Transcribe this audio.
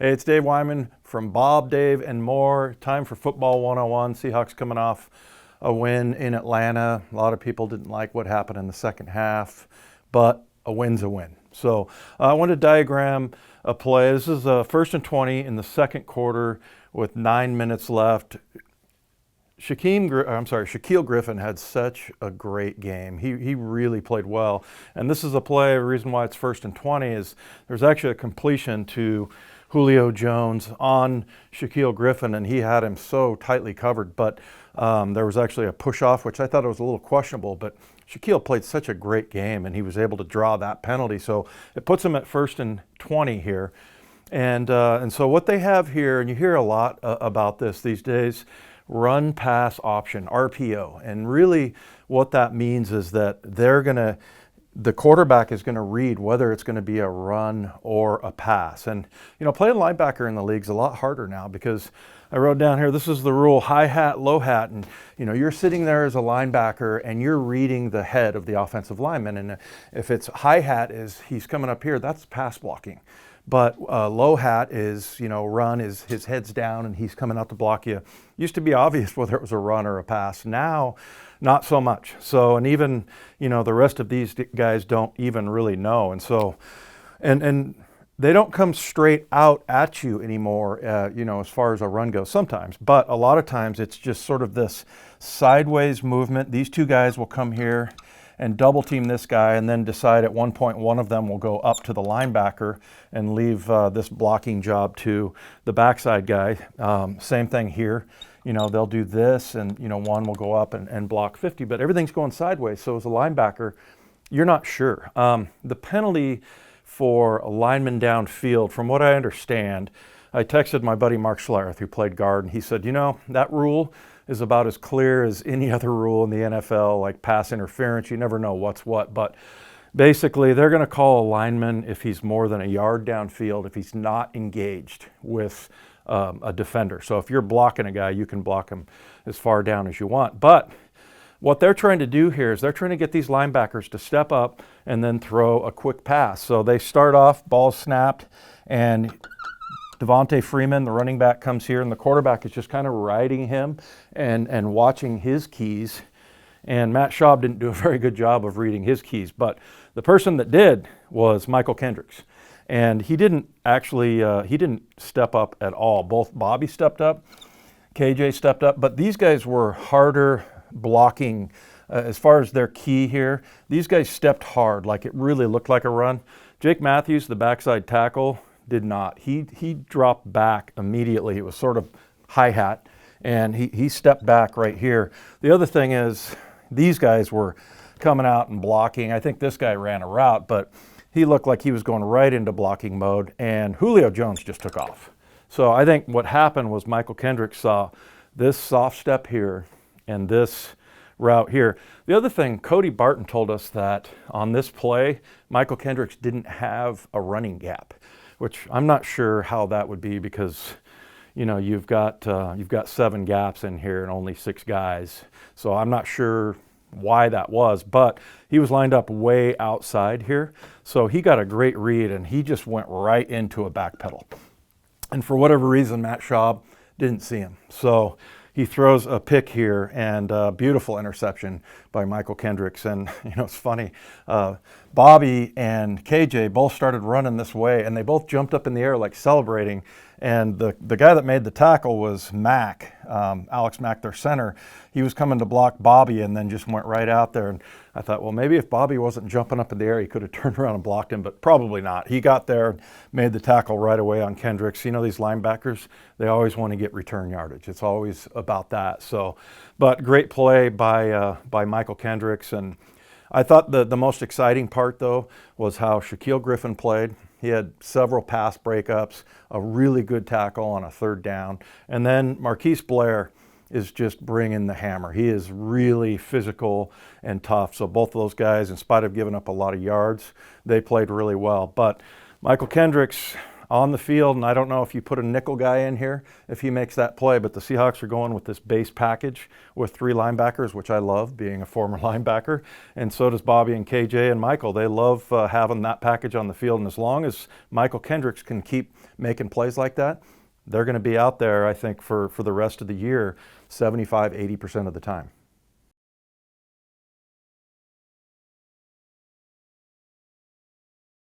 Hey, it's Dave Wyman from Bob, Dave, and More. Time for Football 101. Seahawks coming off a win in Atlanta. A lot of people didn't like what happened in the second half, but a win's a win. So I want to diagram a play. This is a 1st and 20 in the second quarter with 9 minutes left. Shaquille Griffin had such a great game. He really played well. And this is a play, the reason why it's 1st and 20 is there's actually a completion to Julio Jones on Shaquille Griffin, and he had him so tightly covered. But there was actually a push-off, which I thought it was a little questionable, but Shaquille played such a great game, and he was able to draw that penalty. So it puts him at 1st and 20 here. And so what they have here, and you hear a lot about this these days, run pass option, RPO. And really what that means is that the quarterback is going to read whether it's going to be a run or a pass. And, playing linebacker in the league is a lot harder now because I wrote down here, this is the rule, high hat, low hat. And, you're sitting there as a linebacker and you're reading the head of the offensive lineman. And if it's high hat is he's coming up here, that's pass blocking. But low hat is, run is his head's down and he's coming out to block you. Used to be obvious whether it was a run or a pass. Now, not so much. So, and even, the rest of these guys don't even really know. And so, and they don't come straight out at you anymore, as far as a run goes sometimes. But a lot of times it's just sort of this sideways movement. These two guys will come here and double team this guy and then decide at one point one of them will go up to the linebacker and leave this blocking job to the backside guy. Same thing here. They'll do this and, one will go up and block 50, but everything's going sideways. So as a linebacker, you're not sure. The penalty for a lineman downfield, from what I understand, I texted my buddy Mark Schlereth, who played guard, and he said, that rule is about as clear as any other rule in the NFL, like pass interference. You never know what's what, but basically they're going to call a lineman if he's more than a yard downfield, if he's not engaged with a defender. So if you're blocking a guy, you can block him as far down as you want. But what they're trying to do here is they're trying to get these linebackers to step up and then throw a quick pass. So they start off, ball snapped, and Devontae Freeman, the running back, comes here, and the quarterback is just kind of riding him and watching his keys. And Matt Schaub didn't do a very good job of reading his keys, but the person that did was Mychal Kendricks. And he didn't step up at all. Both Bobby stepped up, KJ stepped up, but these guys were harder blocking as far as their key here. These guys stepped hard, like it really looked like a run. Jake Matthews, the backside tackle, did not. He dropped back immediately. It was sort of hi-hat, and he stepped back right here. The other thing is these guys were coming out and blocking. I think this guy ran a route, but he looked like he was going right into blocking mode, and Julio Jones just took off. So I think what happened was Mychal Kendricks saw this soft step here and this route here. The other thing, Cody Barton told us that on this play, Mychal Kendricks didn't have a running gap, which I'm not sure how that would be because, you've got 7 gaps in here and only 6 guys. So I'm not sure why that was, but he was lined up way outside here. So he got a great read and he just went right into a back pedal. And for whatever reason, Matt Schaub didn't see him. So he throws a pick here and a beautiful interception by Mychal Kendricks. And, it's funny, Bobby and KJ both started running this way and they both jumped up in the air like celebrating. And the guy that made the tackle was Mack, Alex Mack, their center. He was coming to block Bobby and then just went right out there. And I thought, well, maybe if Bobby wasn't jumping up in the air, he could have turned around and blocked him, but probably not. He got there and made the tackle right away on Kendricks. These linebackers, they always want to get return yardage. It's always about that. So, but great play by Mychal Kendricks. And I thought the most exciting part, though, was how Shaquille Griffin played. He had several pass breakups, a really good tackle on a 3rd down. And then Marquise Blair is just bringing the hammer. He is really physical and tough. So both of those guys, in spite of giving up a lot of yards, they played really well. But Mychal Kendricks, on the field, and I don't know if you put a nickel guy in here, if he makes that play, but the Seahawks are going with this base package with 3 linebackers, which I love, being a former linebacker, and so does Bobby and KJ and Mychal. They love having that package on the field, and as long as Mychal Kendricks can keep making plays like that, they're going to be out there, I think, for the rest of the year, 75-80% of the time.